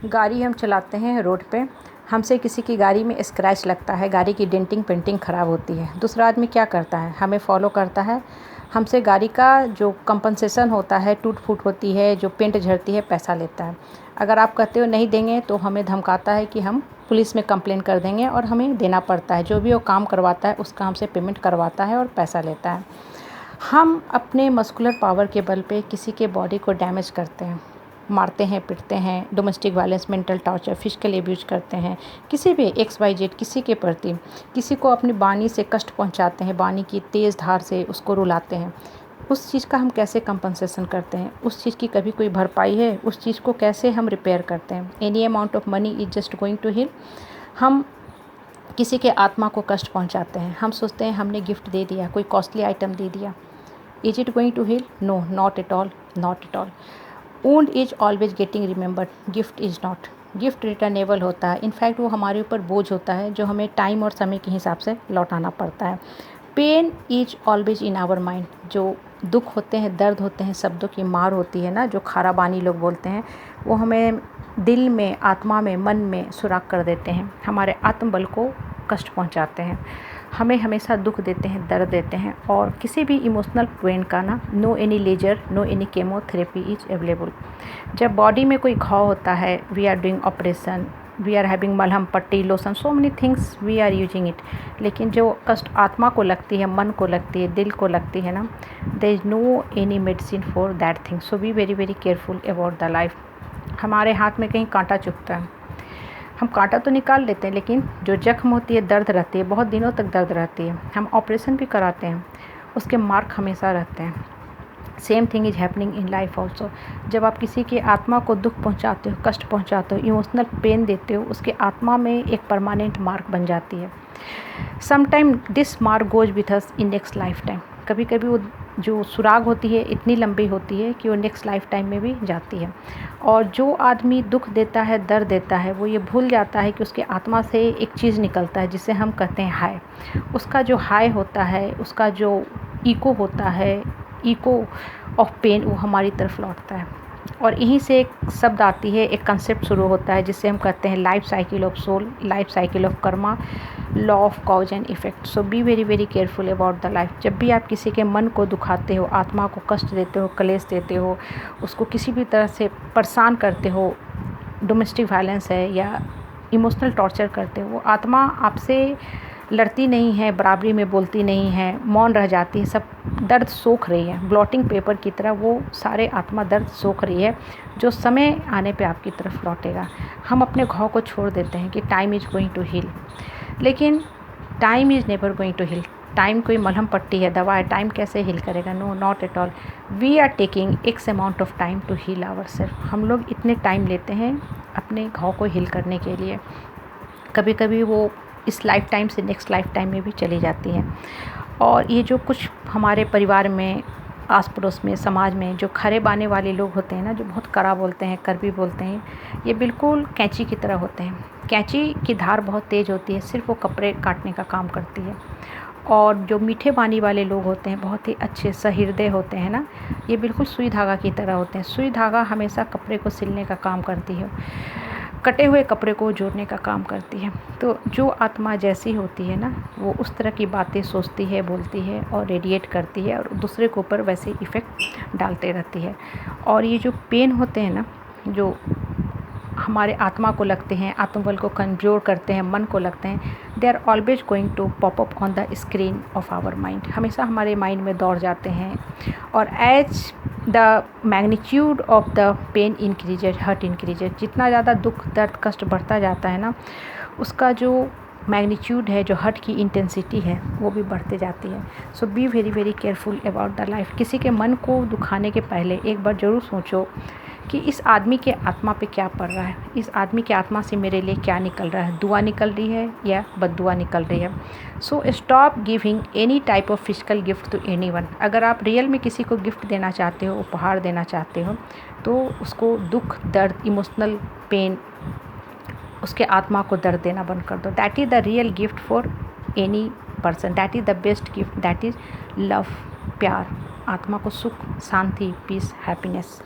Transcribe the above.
गाड़ी हम चलाते हैं रोड पे, हमसे किसी की गाड़ी में स्क्रैच लगता है, गाड़ी की डेंटिंग पेंटिंग ख़राब होती है। दूसरा आदमी क्या करता है, हमें फॉलो करता है, हमसे गाड़ी का जो कंपनसेशन होता है, टूट फूट होती है, जो पेंट झड़ती है, पैसा लेता है। अगर आप कहते हो नहीं देंगे तो हमें धमकाता है कि हम पुलिस में कंप्लेन कर देंगे और हमें देना पड़ता है। जो भी वो काम करवाता है उसका हमसे पेमेंट करवाता है और पैसा लेता है। हम अपने मस्कुलर पावर के बल पे किसी के बॉडी को डैमेज करते हैं, मारते हैं, पीटते हैं, domestic violence, mental torture, physical abuse करते हैं, किसी भी XYZ किसी के प्रति, किसी को अपनी वाणी से कष्ट पहुंचाते हैं, वाणी की तेज़ धार से उसको रुलाते हैं। उस चीज़ का हम कैसे कंपनसेशन करते हैं? उस चीज़ की कभी कोई भरपाई है? उस चीज़ को कैसे हम रिपेयर करते हैं? Any amount of money is just going to heal. हम किसी के आत्मा को कष्ट पहुंचाते हैं, हम सोचते हैं हमने गिफ्ट दे दिया, कोई कॉस्टली आइटम दे दिया, is it going to heal? No, not at all, not at all. Wound is always getting remembered, gift is not. Gift returnable होता है, इनफैक्ट वो हमारे ऊपर बोझ होता है जो हमें टाइम और समय के हिसाब से लौटाना पड़ता है। Pain is always in our mind, जो दुख होते हैं, दर्द होते हैं, शब्दों की मार होती है ना, जो खाराबानी लोग बोलते हैं, वो हमें दिल में, आत्मा में, मन में सुराख कर देते हैं, हमारे आत्मबल को कष्ट पहुंचाते हैं, हमें हमेशा दुख देते हैं, दर्द देते हैं। और किसी भी इमोशनल पेन का ना, no any laser, no any chemotherapy is available. जब बॉडी में कोई घाव होता है, we are doing operation, we are having मलहम, पट्टी, lotion, so many things we are using it. लेकिन जो कष्ट आत्मा को लगती है, मन को लगती है, दिल को लगती है ना, there is no any medicine for that thing. So be very very careful about the life. हमारे हाथ में कहीं कांटा चुभता है, हम कांटा तो निकाल लेते हैं, लेकिन जो जख्म होती है, दर्द रहती है, बहुत दिनों तक दर्द रहती है। हम ऑपरेशन भी कराते हैं, उसके मार्क हमेशा रहते हैं। Same thing is happening in life also. जब आप किसी की आत्मा को दुख पहुंचाते हो, कष्ट पहुंचाते हो, इमोशनल पेन देते हो, उसके आत्मा में एक परमानेंट मार्क बन जाती है। Sometime this mark goes with us in next life time. कभी कभी वो जो सुराग होती है इतनी लंबी होती है कि वो नेक्स्ट लाइफ टाइम में भी जाती है। और जो आदमी दुख देता है, दर्द देता है, वो ये भूल जाता है कि उसके आत्मा से एक चीज़ निकलता है जिसे हम कहते हैं हाय। उसका जो हाय होता है, उसका जो इको होता है, इको ऑफ पेन, वो हमारी तरफ लौटता है। और यहीं से एक शब्द आती है, एक कंसेप्ट शुरू होता है जिसे हम कहते हैं life cycle of soul, life cycle of karma, law of cause and effect. So be very very careful about the life. जब भी आप किसी के मन को दुखाते हो, आत्मा को कष्ट देते हो, क्लेश देते हो, उसको किसी भी तरह से परेशान करते हो, डोमेस्टिक वायलेंस है या इमोशनल टॉर्चर करते हो, वो आत्मा आपसे लड़ती नहीं है, बराबरी में बोलती नहीं है, मौन रह जाती है, सब दर्द सोख रही है। ब्लॉटिंग पेपर की तरह वो सारे आत्मा दर्द सोख रही है, जो समय आने पे आपकी तरफ लौटेगा। हम अपने घाव को छोड़ देते हैं कि time is going to heal, लेकिन time is never going to heal. Time कोई मलहम पट्टी है, दवा है, टाइम कैसे हील करेगा? No, not at all. We are taking X amount of time to heal our self. हम लोग इतने टाइम लेते हैं अपने घाव को हील करने के लिए। कभी कभी वो इस लाइफ टाइम से नेक्स्ट लाइफ टाइम में भी चली जाती है। और ये जो कुछ हमारे परिवार में, आस पड़ोस में, समाज में जो खरे बाने वाले लोग होते हैं ना, जो बहुत कड़ा बोलते हैं, कड़वी बोलते हैं, ये बिल्कुल कैंची की तरह होते हैं। कैंची की धार बहुत तेज़ होती है, सिर्फ वो कपड़े काटने का काम करती है। और जो मीठे बानी वाले लोग होते हैं, बहुत ही अच्छे सहृदय होते हैं ना, ये बिल्कुल सुई धागा की तरह होते हैं। सुई धागा हमेशा कपड़े को सिलने का काम करती है, कटे हुए कपड़े को जोड़ने का काम करती है। तो जो आत्मा जैसी होती है ना, वो उस तरह की बातें सोचती है, बोलती है और रेडिएट करती है और दूसरे के ऊपर वैसे इफ़ेक्ट डालते रहती है। और ये जो पेन होते हैं ना, जो हमारे आत्मा को लगते हैं, आत्मबल को कमज़ोर करते हैं, मन को लगते हैं, they are always going to pop up on the screen of our mind. हमेशा हमारे माइंड में दौड़ जाते हैं। और as the magnitude of the pain increases, hurt increases, जितना ज़्यादा दुख, दर्द, कष्ट बढ़ता जाता है ना, उसका जो मैग्नीट्यूड है, जो हर्ट की इंटेंसिटी है, वो भी बढ़ते जाती है। So be very very careful about the life. किसी के मन को दुखाने के पहले एक बार ज़रूर सोचो कि इस आदमी के आत्मा पे क्या पड़ रहा है, इस आदमी के आत्मा से मेरे लिए क्या निकल रहा है, दुआ निकल रही है या बद्दुआ निकल रही है। So stop giving any type of physical gift to anyone. अगर आप रियल में किसी को गिफ्ट देना चाहते हो, उपहार देना चाहते हो, तो उसको दुख, दर्द, इमोशनल पेन, उसके आत्मा को दर्द देना बंद कर दो। That is the real gift for any person, that is the best gift, that is love, प्यार, आत्मा को सुख, शांति, पीस, हैप्पीनेस।